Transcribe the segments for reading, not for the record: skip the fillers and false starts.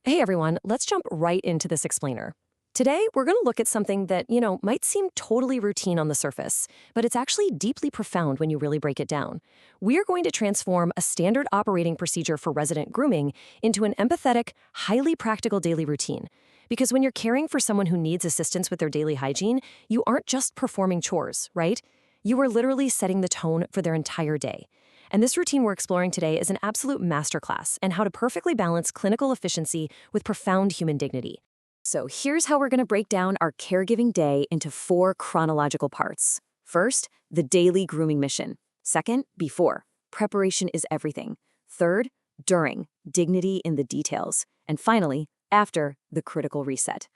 Hey everyone, let's jump right into this explainer. Today, we're going to look at something that, might seem totally routine on the surface, but it's actually deeply profound when you really break it down. We are going to transform a standard operating procedure for resident grooming into an empathetic, highly practical daily routine. Because when you're caring for someone who needs assistance with their daily hygiene, you aren't just performing chores, right? You are literally setting the tone for their entire day. And this routine we're exploring today is an absolute masterclass in how to perfectly balance clinical efficiency with profound human dignity. So here's how we're going to break down our caregiving day into 4 chronological parts. First, the daily grooming mission. Second, before. Preparation is everything. Third, during. Dignity in the details. And finally, after, the critical reset.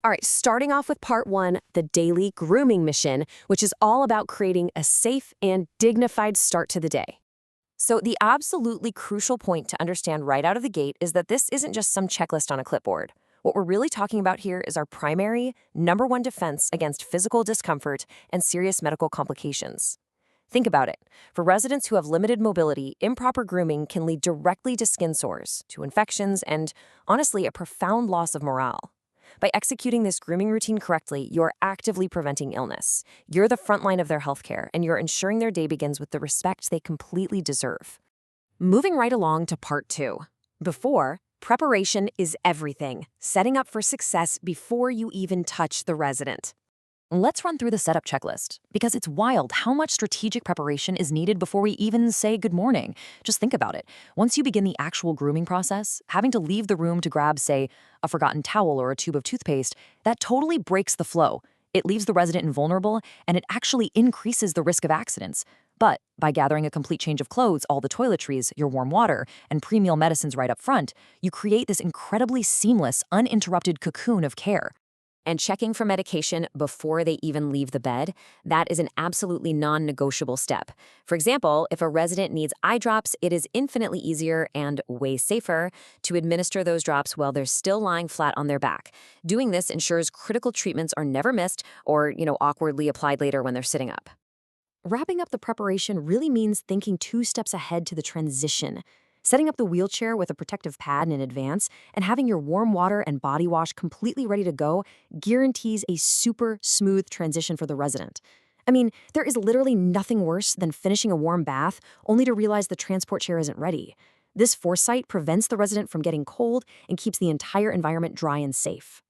All right, starting off with part 1, the daily grooming mission, which is all about creating a safe and dignified start to the day. So the absolutely crucial point to understand right out of the gate is that this isn't just some checklist on a clipboard. What we're really talking about here is our primary, #1 defense against physical discomfort and serious medical complications. Think about it. For residents who have limited mobility, improper grooming can lead directly to skin sores, to infections, and, honestly, a profound loss of morale. By executing this grooming routine correctly, you're actively preventing illness. You're the front line of their healthcare, and you're ensuring their day begins with the respect they completely deserve. Moving right along to part 2. Before, preparation is everything, setting up for success before you even touch the resident. Let's run through the setup checklist, because it's wild how much strategic preparation is needed before we even say good morning. Just think about it. Once you begin the actual grooming process, having to leave the room to grab, say, a forgotten towel or a tube of toothpaste, that totally breaks the flow. It leaves the resident invulnerable, and it actually increases the risk of accidents. But by gathering a complete change of clothes, all the toiletries, your warm water, and pre-meal medicines right up front, you create this incredibly seamless, uninterrupted cocoon of care. And checking for medication before they even leave the bed, that is an absolutely non-negotiable step. For example, if a resident needs eye drops, it is infinitely easier and way safer to administer those drops while they're still lying flat on their back. Doing this ensures critical treatments are never missed or, awkwardly applied later when they're sitting up. Wrapping up the preparation really means thinking 2 steps ahead to the transition. Setting up the wheelchair with a protective pad in advance and having your warm water and body wash completely ready to go guarantees a super smooth transition for the resident. I mean, there is literally nothing worse than finishing a warm bath only to realize the transport chair isn't ready. This foresight prevents the resident from getting cold and keeps the entire environment dry and safe.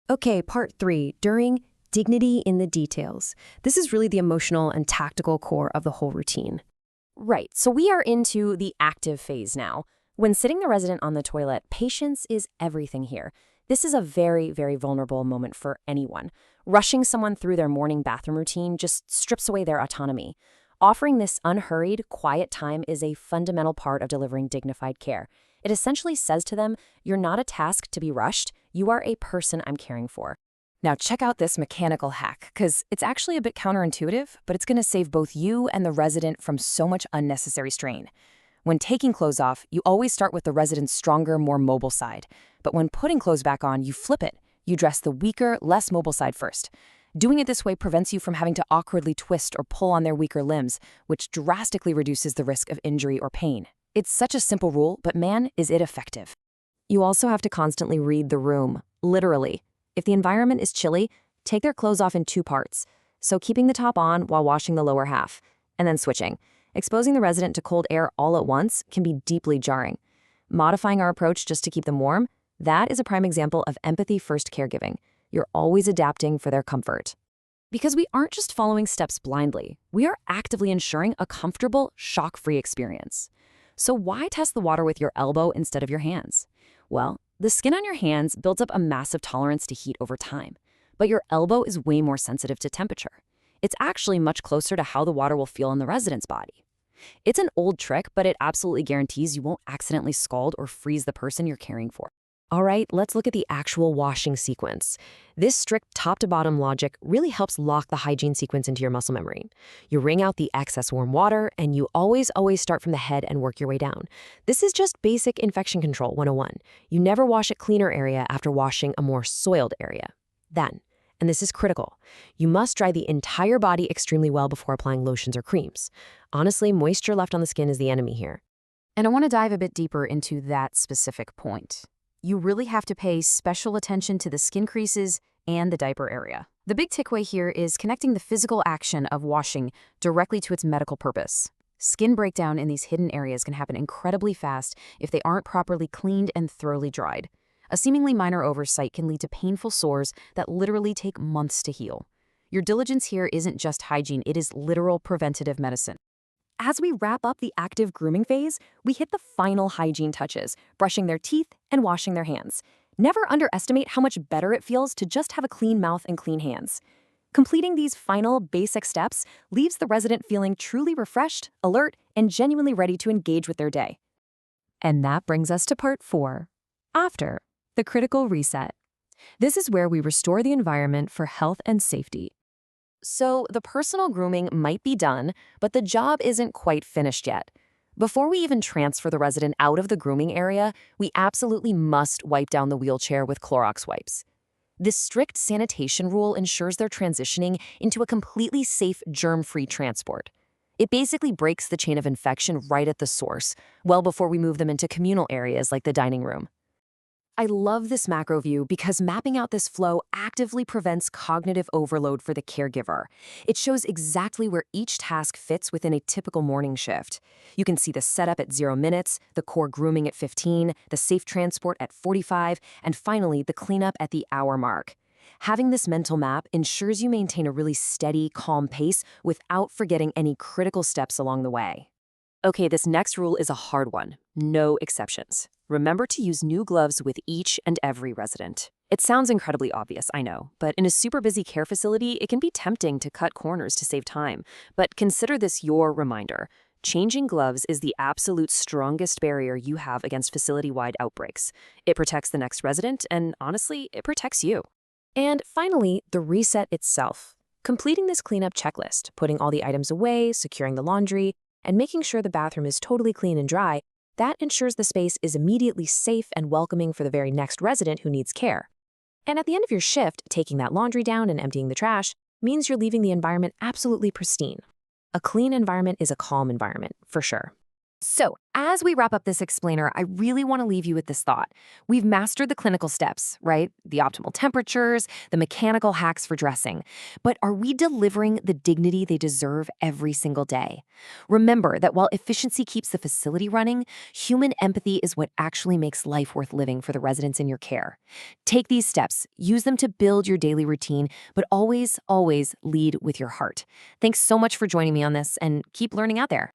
Okay, part 3, during dignity in the details. This is really the emotional and tactical core of the whole routine. Right, so we are into the active phase now. When sitting the resident on the toilet, patience is everything here. This is a very, very vulnerable moment for anyone. Rushing someone through their morning bathroom routine just strips away their autonomy. Offering this unhurried, quiet time is a fundamental part of delivering dignified care. It essentially says to them, you're not a task to be rushed, you are a person I'm caring for. Now check out this mechanical hack, because it's actually a bit counterintuitive, but it's going to save both you and the resident from so much unnecessary strain. When taking clothes off, you always start with the resident's stronger, more mobile side. But when putting clothes back on, you flip it. You dress the weaker, less mobile side first. Doing it this way prevents you from having to awkwardly twist or pull on their weaker limbs, which drastically reduces the risk of injury or pain. It's such a simple rule, but man, is it effective. You also have to constantly read the room, literally. If the environment is chilly, take their clothes off in 2 parts. So keeping the top on while washing the lower half, and then switching. Exposing the resident to cold air all at once can be deeply jarring. Modifying our approach just to keep them warm, that is a prime example of empathy-first caregiving. You're always adapting for their comfort. Because we aren't just following steps blindly, we are actively ensuring a comfortable, shock-free experience. So why test the water with your elbow instead of your hands? Well, the skin on your hands builds up a massive tolerance to heat over time, but your elbow is way more sensitive to temperature. It's actually much closer to how the water will feel on the resident's body. It's an old trick, but it absolutely guarantees you won't accidentally scald or freeze the person you're caring for. All right, let's look at the actual washing sequence. This strict top-to-bottom logic really helps lock the hygiene sequence into your muscle memory. You wring out the excess warm water, and you always start from the head and work your way down. This is just basic infection control 101. You never wash a cleaner area after washing a more soiled area. Then, and this is critical, you must dry the entire body extremely well before applying lotions or creams. Honestly, moisture left on the skin is the enemy here. And I want to dive a bit deeper into that specific point. You really have to pay special attention to the skin creases and the diaper area. The big takeaway here is connecting the physical action of washing directly to its medical purpose. Skin breakdown in these hidden areas can happen incredibly fast if they aren't properly cleaned and thoroughly dried. A seemingly minor oversight can lead to painful sores that literally take months to heal. Your diligence here isn't just hygiene, it is literal preventative medicine. As we wrap up the active grooming phase, we hit the final hygiene touches, brushing their teeth and washing their hands. Never underestimate how much better it feels to just have a clean mouth and clean hands. Completing these final basic steps leaves the resident feeling truly refreshed, alert, and genuinely ready to engage with their day. And that brings us to part 4. After, the critical reset. This is where we restore the environment for health and safety. So the personal grooming might be done, but the job isn't quite finished yet. Before we even transfer the resident out of the grooming area, we absolutely must wipe down the wheelchair with Clorox wipes. This strict sanitation rule ensures they're transitioning into a completely safe, germ-free transport. It basically breaks the chain of infection right at the source, well before we move them into communal areas like the dining room. I love this macro view because mapping out this flow actively prevents cognitive overload for the caregiver. It shows exactly where each task fits within a typical morning shift. You can see the setup at 0 minutes, the core grooming at 15, the safe transport at 45, and finally the cleanup at the hour mark. Having this mental map ensures you maintain a really steady, calm pace without forgetting any critical steps along the way. Okay, this next rule is a hard one. No exceptions. Remember to use new gloves with each and every resident. It sounds incredibly obvious, I know, but in a super busy care facility, it can be tempting to cut corners to save time. But consider this your reminder. Changing gloves is the absolute strongest barrier you have against facility-wide outbreaks. It protects the next resident, and honestly, it protects you. And finally, the reset itself. Completing this cleanup checklist, putting all the items away, securing the laundry, and making sure the bathroom is totally clean and dry, that ensures the space is immediately safe and welcoming for the very next resident who needs care. And at the end of your shift, taking that laundry down and emptying the trash means you're leaving the environment absolutely pristine. A clean environment is a calm environment, for sure. So, as we wrap up this explainer, I really want to leave you with this thought. We've mastered the clinical steps, right? The optimal temperatures, the mechanical hacks for dressing. But are we delivering the dignity they deserve every single day? Remember that while efficiency keeps the facility running, human empathy is what actually makes life worth living for the residents in your care. Take these steps, use them to build your daily routine, but always, always lead with your heart. Thanks so much for joining me on this, and keep learning out there.